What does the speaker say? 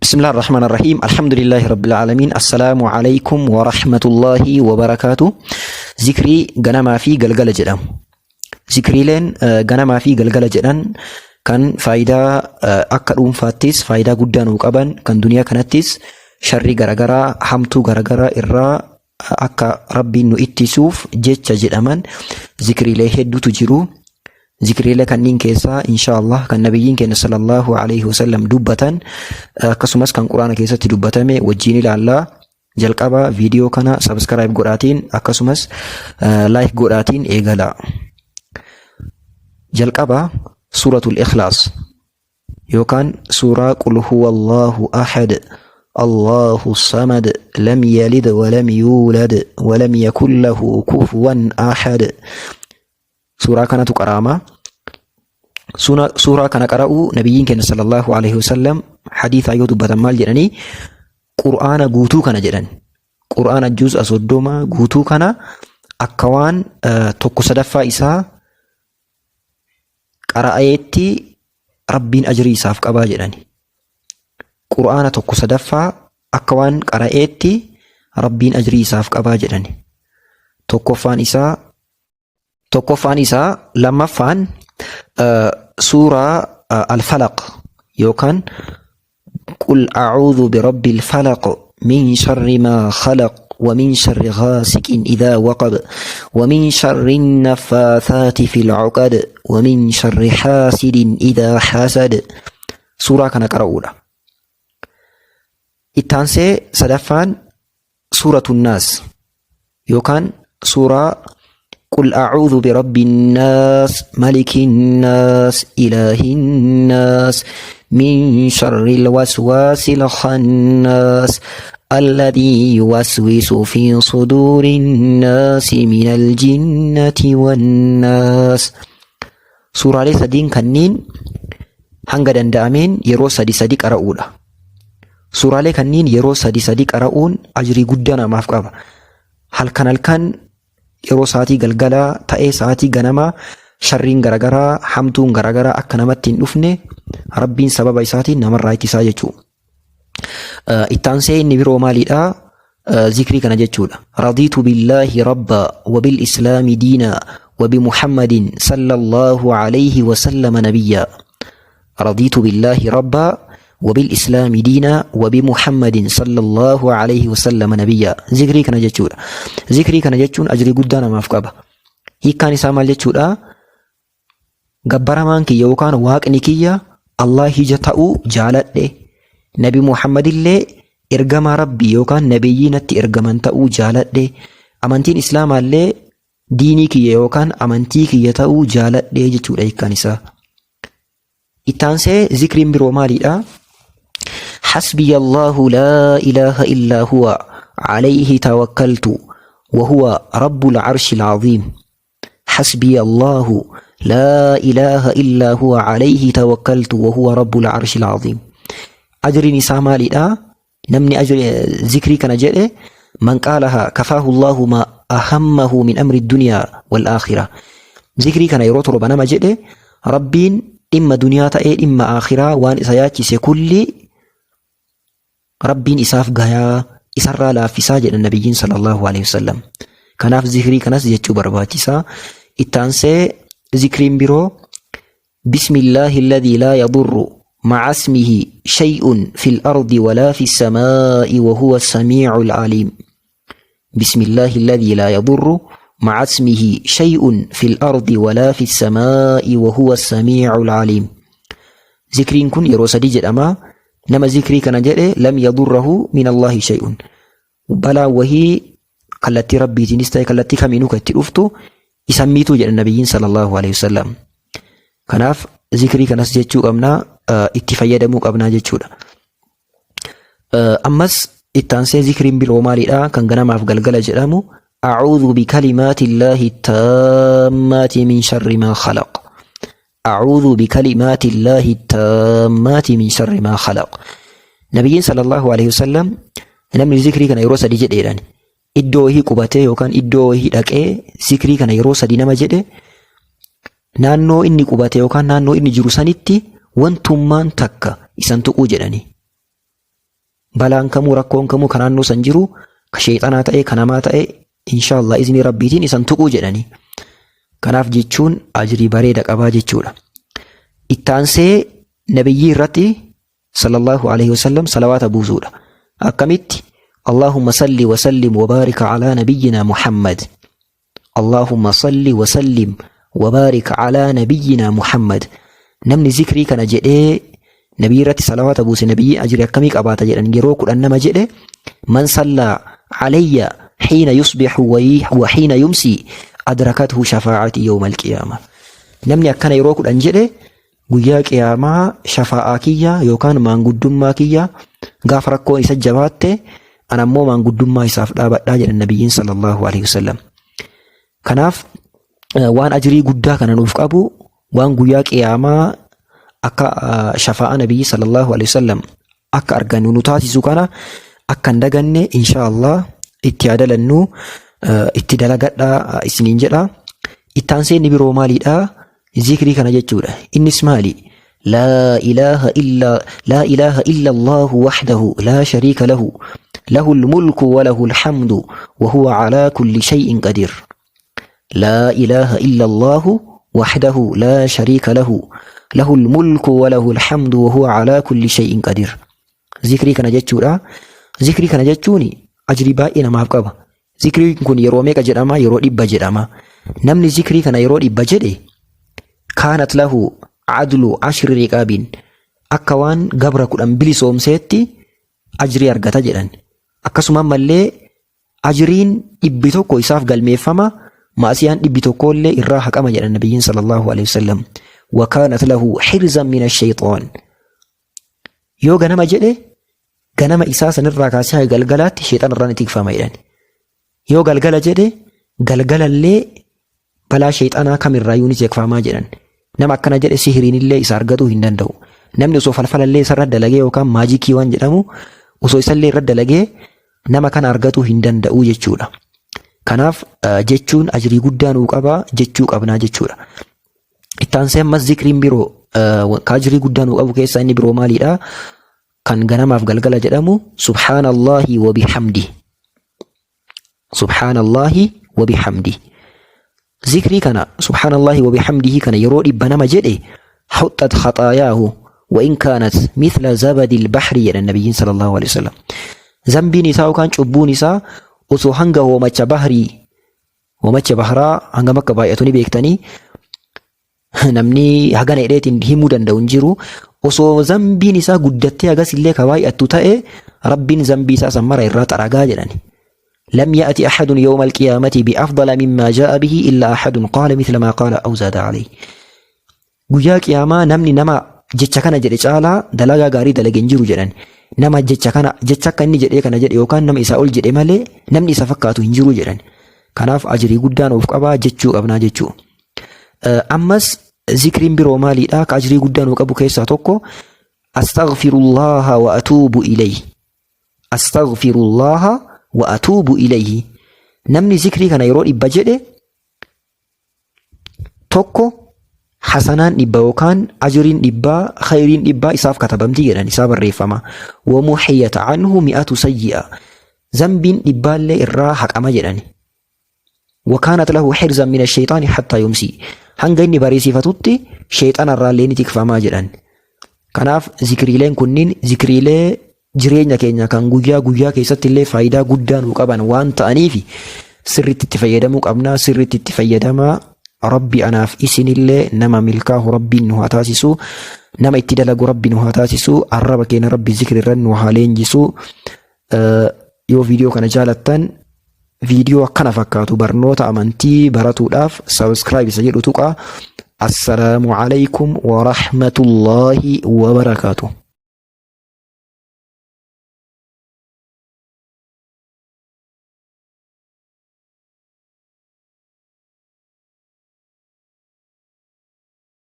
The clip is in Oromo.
بسم الله الرحمن الرحيم الحمد لله رب العالمين السلام عليكم ورحمة الله وبركاته. ذكري غنما في غلغلة جدام. ذكري لين غنما في غلغلة جدان كان فايدة أكدوم فاتيس فايدة قدان وقبان كان دنيا كانتيس شري غرغرة حمتو غرغرة إرّا أكا ربي نو اتسوف جيتش جدامان ذكري ليه هدو تجرو. ذكري لك أنين كيسا إن شاء الله كان نبيين كان صلى الله عليه وسلم دبتان كسمس كان قرآن كيسا تدبتامي وجيني لله جلقابا فيديو كان سبسكرايب قراتين أكسمس لايك قراتين إيغالا. جلقابا سورة الإخلاص يوكان سورة قل هو الله أحد الله الصمد لم يلد ولم يولد ولم يكن له كفوا أحد. Suuraa kanatu qaraama. Suuraa kana qara'u nabiyyiin keenya sallallahu alaihi wasallam hadiisa yoo dubbatan maal jedhanii Qur'aana guutuu kana jedhan. Qur'aana juz'a 30 guutuu kana akka waan tokko sadaffaa isaa qara'eetti Rabbiin ajrii isaaf qabaa jedhani. Qur'aana tokko sadaffaa akka waan qara'eetti Rabbiin ajrii isaaf qabaa jedhani. Tokkoffaan isaa lammaffaan suuraa al-falaq yookaan qul a'uudhu birabbil falaq min sharri maa khalaq wa min sharri ghaasiqin idhaa waqab wa min sharri naffaasaati fil 'uqad wa min sharri haasidin idhaa hasad. Suuraa kana qara'uudha. Ittaansee sadaffaan suuratun naas yookaan suuraa قل أعوذ برب الناس ملك الناس إله الناس من شر الوسواس الخناس الذي يوسوس في صدور الناس من الجنة والناس. سورة لسدين كنين هنگا دندامين يرو سدي قرأولا. سورة لكنين يرو سدي قرأون أجري قدنا مافقابا هل كان yeroo sa'aatii galgalaa ta'ee sa'aatii ganamaa sharriin garagaraa hamtuun garagaraa akka namatti hin dhufne Rabbiin sababa isaatiin namarraa ittisaa jechuudha. Ittaansee inni biroo maalidha? Zikrii kana jechuudha. Radiitu billaahi rabba wa bil islaami diina wa bi muhammadin sallallahu alayhi wa sallam nabiyya. Radiitu billaahi rabba وبالإسلام دينا وبمحمد صلى الله عليه وسلم نبيا. ذكري كان جتشودا. ذكري كان جتشون أجري قدانا ما فقابا. هي كان سامال جتشودا. قبر مانك يوكان واق نكيا الله جتاو جالت له. نبي محمد اللي إرقام ربي يوكان نبيين إرقامان تاو جالت له. أمانتين إسلام اللي ديني كي يوكان أمانتي كي يتاو جالت له جتشودا. هي كان سا. إتانسي ذكري برو مالي حسبي الله لا إله إلا هو عليه توكلت وهو رب العرش العظيم. حسبي الله لا إله إلا هو عليه توكلت وهو رب العرش العظيم. أجري نسامة لئا نمني أجري ذكري كان جئ من قالها كفاه الله ما أهمه من أمر الدنيا والآخرة. ذكري كان يروت ربنا ما جئ ربين إما دنيا تأي إما آخرة وان إساياتي سيكولي ربين إساف غايا إسرى لا في ساجد النبيين صلى الله عليه وسلم. كناف ذكري كناس جتشو برباتيسا. إتانسي ذكرين برو بسم الله الذي لا يضر مع اسمه شيء في الأرض ولا في السماء وهو السميع العليم. بسم الله الذي لا يضر مع اسمه شيء في الأرض ولا في السماء وهو السميع العليم. ذكرين كن يروس ديجت أما نما ذكري كان جاء لم يضره من الله شيء بلا وهي كالتي ربي تنستي كالتي كمينو كتلوفتو يسميتو جاء النبيين صلى الله عليه وسلم. كناف ذكري كان سجتشو أمنا اتفايا دموك أبنا جتشو أمس التانسي ذكري بالومالي كان غنما في قلقل جرامو أعوذ بكلمات الله التامات من شر ما خلق. أعوذ بكلمات الله التامات من شر ما خلق. نبي صلى الله عليه وسلم نمني ذكري كان يروس دي جد إيران إدوه كوباتي وكان إدوه دكء ذكري كان يروس دي نما جد نانو إني كوباتي وكان نانو إني جروسانيتي وانتم من تكا إسانتو أوجدني balaan kamuu rakkoon kamuu kan naannoo san jiru ka sheexanaa ta'e ka namaa ta'e inshaallah izni rabbiitiin isan tuquu jedhanii. Kanaaf jechuun ajrii bareeda qabaa jechuudha. Ittaansee nabiyyii irratti sallallahu alaihi wasallam salawaata buusuudha. Akkamitti Allahumma salli wa sallim wa baarik ala nabiyyina Muhammad. Allahumma salli wa sallim wa baarik ala nabiyyina Muhammad. Namni zikrii kana jedhee nabii irratti salawaata buuse nabiyyi ajrii akkamii qabaata jedhan yeroo 10 nama jedhe man sallaa alayya hiina yusbihu wa hiina yumsi adrakathu shafaa'ati yawm al-qiyamah. Namni akkana yeroo 10 jedhe guyyaa qiyaamaa shafaa'aa kiyya yookaan maanguddummaa kiyya gaafa rakkoon isa jabaatte anammoo maanguddummaa isaaf dhaabadhaa jedhan nabiyyiin sallallahu alaihi wasallam. Kanaaf waan ajrii guddaa kana nuuf qabu waan guyyaa qiyaamaa akka shafaa'a nabiyyi sallallahu alaihi wasallam akka argannu nu taasisu kana akka hin daganne inshaallah itti yaadalannu itti dalagadhaa isiniin jedha. Ittaansee inni biroo maaliidha? Zikrii kana jechuudha. Innis maali? لا إله إلا الله وحده لا شريك له له الملك وله الحمد وهو على كل شيء قدير. لا إله إلا الله وحده لا شريك له له الملك وله الحمد وهو على كل شيء قدير. ذكري كان جتشورا ذكري كان جتشوني أجري بائنا ما بقى. ذكري كن يروميك جرما يرو إبا جرما نمني ذكري كان يرو إبا جري كانت له عدل 10 رقاب أكوان قبر كل أنبلي سوم سيتي أجري أرغتا جران أكسما ملي أجرين إبتو كويساف قلمي فما ماسيان إبتو كل إراحة كما جران النبي صلى الله عليه وسلم. وكانت له حرزا من الشيطان يو غنما جدي غنما إساسا نراكاسها غلغلات شيطان راني تكفى ميدان يو غلغلا جدي غلغلا اللي بلا شيطانا كامل رايوني تكفى ما جران nama akkana jedhe sihiriin illee isa argatuu hin danda'u. Namni osoo falfala illee isa irra dalagee yookaan maajikii waan jedhamu osoo isa illee irra dalagee nama kana argatuu hin danda'u jechuudha. Kanaaf jechuun ajrii guddaa nuu qaba jechuu qabnaa jechuudha. Ittaansee ammas zikriin biroo ka ajrii guddaa nuu qabu keessaa inni biroo maaliidha? Kan ganamaaf galgala jedhamu subhaanallahi wa bihamdi. Subhaanallahi wa bihamdi. ذكري كان سبحان الله وبحمده كان يرود بنما جده حطت خطاياه وإن كانت مثل زبد البحر إلى النبي صلى الله عليه وسلم. ذنبي نساء كان شبو نساء وسو هنگا ومچ بحري ومچ بحرا هنگا مكة بايتوني بيكتاني نمني هغان إليتين همودان دونجيرو وسو ذنبي نساء قدتي هغا سلي كواي أتوتاء رب ذنبي سا سمرا إرات أرغا جلاني. لم يأتي أحد يوم القيامة بأفضل مما جاء به إلا أحد قال مثل ما قال أو زاد عليه. guyyaa qiyaamaa namni nama jecha kana jedhe caalaa dalagaa gaarii dalageen jiru jedhan nama jecha akka inni jedhee kana jedhe yookaan nama isaa ol jedhe malee namni isa fakkaatu hin jiru jedhan. Kanaaf ajrii guddaan of qabaa jechuu qabnaa jechuu. Ammas zikriin biroo maaliidha? Ka ajrii guddaan of qabu keessaa tokko astaghfirullaha wa atuubu ilayhi. Astaghfirullaha wa atuubu ilayhi. Namni zikrii kana yeroo dhibba jedhe tokko hasanaan dhibba yookaan ajriin dhibbaa khayriin dhibbaa isaaf katabamti jedhan isaa barreeffama. Wa muhiyata anhu mi'atu sayyi'a. Zambiin dhibbaallee irraa haqama jedhan. Wa kaanat lahu hirzan min ash-shaytaani hatta yumsi. Hanga inni bariisifatutti sheexana irraallee ni tikfamaa jedhan. Kanaaf zikriileen kunniin zikriilee jireenya keenya kan guyyaa keessatti illee faayidaa guddaa nuu qaban waan ta'aniif sirriitti itti fayyadamuu qabna. Sirriitti itti fayyadamaa. Rabbi anaaf isinillee nama milkaahu rabbiin nu haa taasisu. Nama itti dalagu rabbi nu haa taasisu. Arraba keenya rabbi zikri irra nu haa leenjisu. Yoo viidiyoo kana jaalattan viidiyoo akkana fakkaatu barnoota amantii baratuudhaaf subscribe isa jedhu tuqaa. Assalaamu alaykum wa rahmatullahi wa barakaatuh.